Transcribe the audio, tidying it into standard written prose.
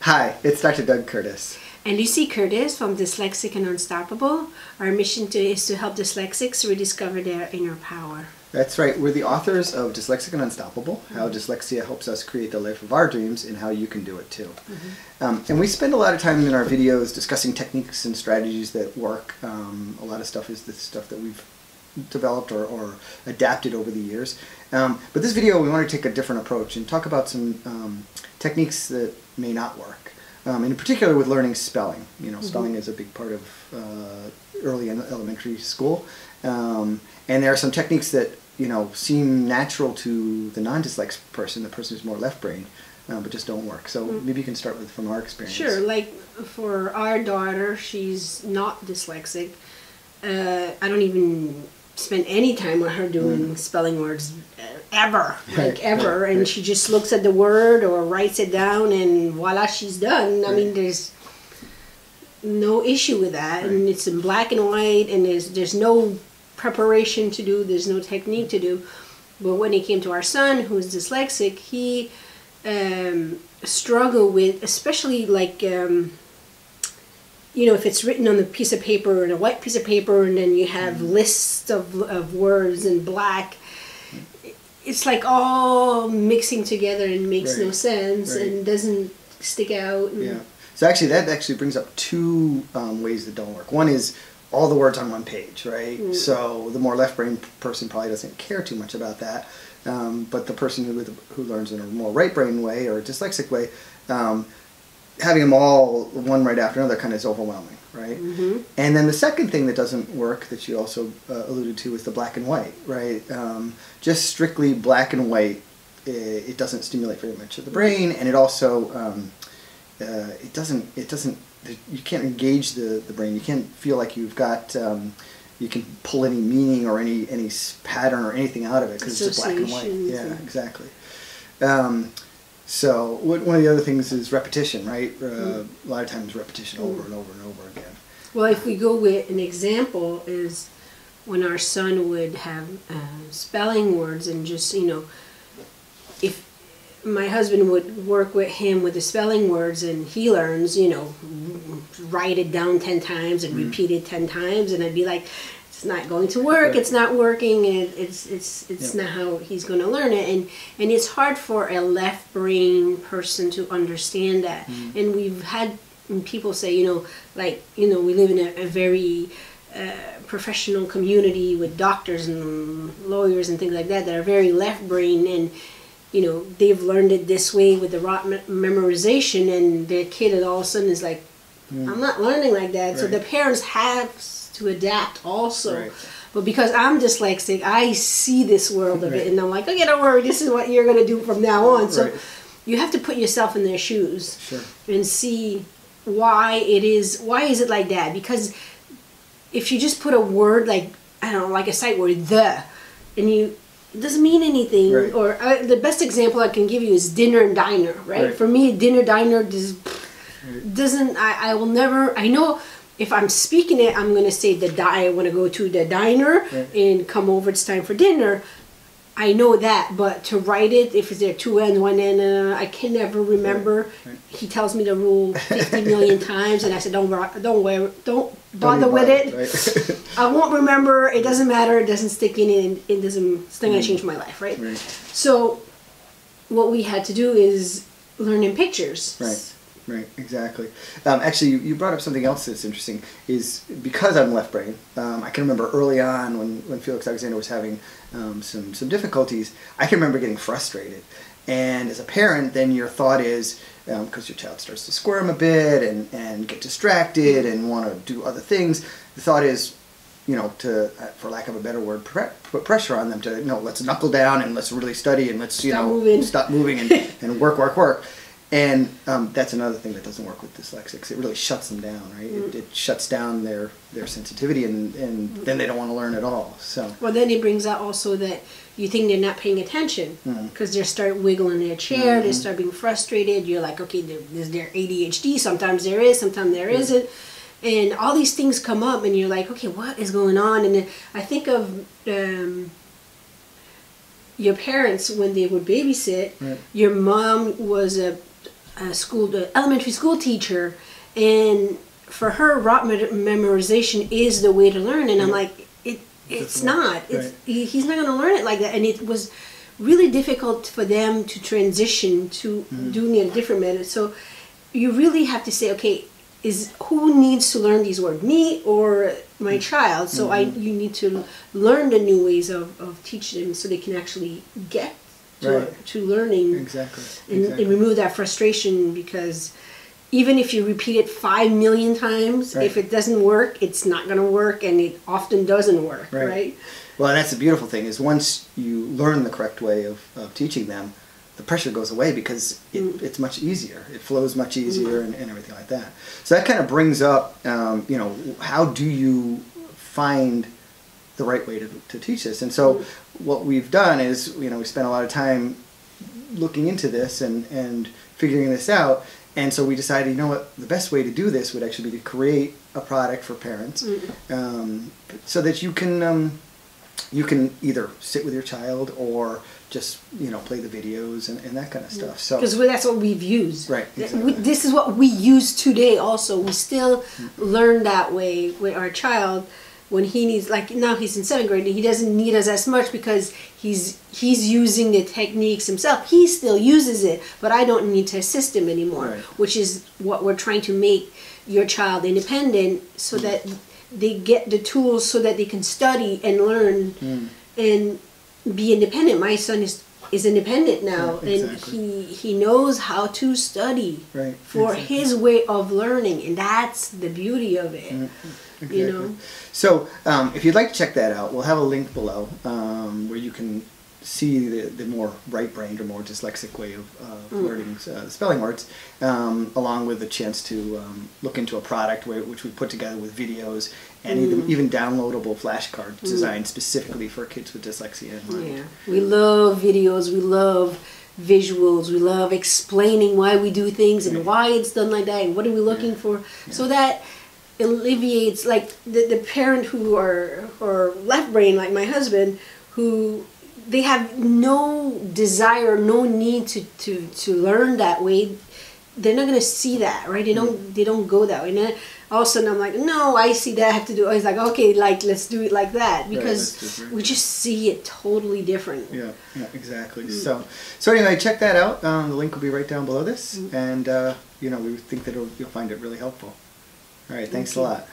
Hi, it's Dr. Doug Curtis. And Lucy Curtis from Dyslexic and Unstoppable. Our mission is to help dyslexics rediscover their inner power. That's right. We're the authors of Dyslexic and Unstoppable, how dyslexia helps us create the life of our dreams and how you can do it too. And we spend a lot of time in our videos discussing techniques and strategies that work. A lot of stuff is the stuff that we've developed or adapted over the years. But this video we want to take a different approach and talk about some techniques that may not work. In particular with learning spelling. You know, spelling is a big part of early and elementary school. And there are some techniques that, you know, seem natural to the non-dyslexic person, the person who's more left-brained, but just don't work. So maybe you can start with from our experience. Sure. Like for our daughter, she's not dyslexic. I don't even spend any time with her doing spelling words ever, like ever. And she just looks at the word or writes it down and voila, she's done. I mean, there's no issue with that. And it's in black and white, and there's no preparation to do, there's no technique to do. But when it came to our son, who's dyslexic, he struggled with, especially like, you know, if it's written on a piece of paper, and a white piece of paper, and then you have lists of words in black, it's like all mixing together and makes no sense and doesn't stick out. And So actually that actually brings up two ways that don't work. One is all the words on one page, right? So the more left-brain person probably doesn't care too much about that. But the person who learns in a more right-brain way or a dyslexic way, having them all one right after another kind of is overwhelming, right? And then the second thing that doesn't work that you also alluded to is the black and white, right? Just strictly black and white, it doesn't stimulate very much of the brain, and it also it doesn't you can't engage the brain. You can't feel like you've got you can pull any meaning or any pattern or anything out of it because it's just black and white. Yeah, exactly. So one of the other things is repetition, right? A lot of times repetition over and over and over again. Well, if we go with an example is when our son would have spelling words and just, you know, if my husband would work with him with the spelling words and he learns, you know, write it down 10 times and repeat it 10 times, and I'd be like, it's not going to work, it's not working, and it's not how he's going to learn it, and it's hard for a left brain person to understand that. And we've had people say, you know, like, you know, we live in a very professional community with doctors and lawyers and things like that are very left brain, and you know, they've learned it this way with the rote memorization, and their kid all of a sudden is like, I'm not learning like that. So the parents have to adapt also. But because I'm dyslexic, I see this world of it, and I'm like, okay, don't worry, this is what you're going to do from now on. So you have to put yourself in their shoes and see why is it like that. Because if you just put a word like, I don't know, like a sight word, and it doesn't mean anything. Or the best example I can give you is dinner and diner, right? For me, dinner, diner doesn't, I will never, I know if I'm speaking it, I'm going to say I want to go to the diner and come over, it's time for dinner. I know that, but to write it, if there are two ends, one end, I can never remember. He tells me the rule 50 million times, and I said, don't bother with it. I won't remember. It doesn't matter. It doesn't stick in it. It's not going to change my life, right? So what we had to do is learn in pictures. Right, exactly. Actually, you brought up something else that's interesting, is because I'm left brain, I can remember early on when Felix Alexander was having some difficulties, I can remember getting frustrated. And as a parent, then your thought is, because your child starts to squirm a bit and get distracted and want to do other things, the thought is, you know, to, for lack of a better word, put pressure on them to, you know, let's knuckle down and let's really study and let's, you know, stop moving and work. And that's another thing that doesn't work with dyslexics. It really shuts them down, right? It shuts down their sensitivity, and then they don't want to learn at all. So well, then it brings out also that you think they're not paying attention because they start wiggling in their chair, they start being frustrated. You're like, okay, is there ADHD? Sometimes there is, sometimes there isn't. And all these things come up, and you're like, okay, what is going on? And then I think of your parents when they would babysit. Your mom was a the elementary school teacher, and for her, rote memorization is the way to learn. And I'm like, it's not. It's, he's not going to learn it like that. And it was really difficult for them to transition to doing a different method. So you really have to say, okay, who needs to learn these words, me or my child? So you need to learn the new ways of teaching them so they can actually get to learning. Exactly. And remove that frustration, because even if you repeat it 5 million times, if it doesn't work, it's not going to work, and it often doesn't work, right? Well, and that's the beautiful thing, is once you learn the correct way of teaching them, the pressure goes away, because it's much easier. It flows much easier and everything like that. So that kind of brings up, you know, how do you find the right way to teach this? And so what we've done is, you know, we spent a lot of time looking into this and figuring this out. And so we decided, you know what, the best way to do this would actually be to create a product for parents, so that you can either sit with your child or just, you know, play the videos and that kind of stuff. So because that's what we've used. Right. Exactly. This is what we use today. Also, we still learn that way with our child. When he needs, like now he's in 7th grade, he doesn't need us as much because he's using the techniques himself. He still uses it, but I don't need to assist him anymore, which is what we're trying to make your child independent, so that they get the tools so that they can study and learn and be independent. My son is independent now, and he knows how to study for his way of learning, and that's the beauty of it. Exactly. You know. So if you'd like to check that out, we'll have a link below where you can see the more right-brained or more dyslexic way of learning the spelling words, along with a chance to look into a product which we put together with videos and even downloadable flashcards designed specifically for kids with dyslexia in mind. Yeah, we love videos, we love visuals, we love explaining why we do things and why it's done like that and what are we looking for, so that alleviates, like the parent who are left brain, like my husband, who they have no desire, no need to learn that way. They're not gonna see that, right? They don't go that way. And then all of a sudden I'm like, no, I see that, I have to do it. It's like, okay, like let's do it like that, because we just see it totally different. Yeah, exactly. So anyway, check that out. The link will be right down below this, and you know, we think that you'll find it really helpful. All right, thanks a lot.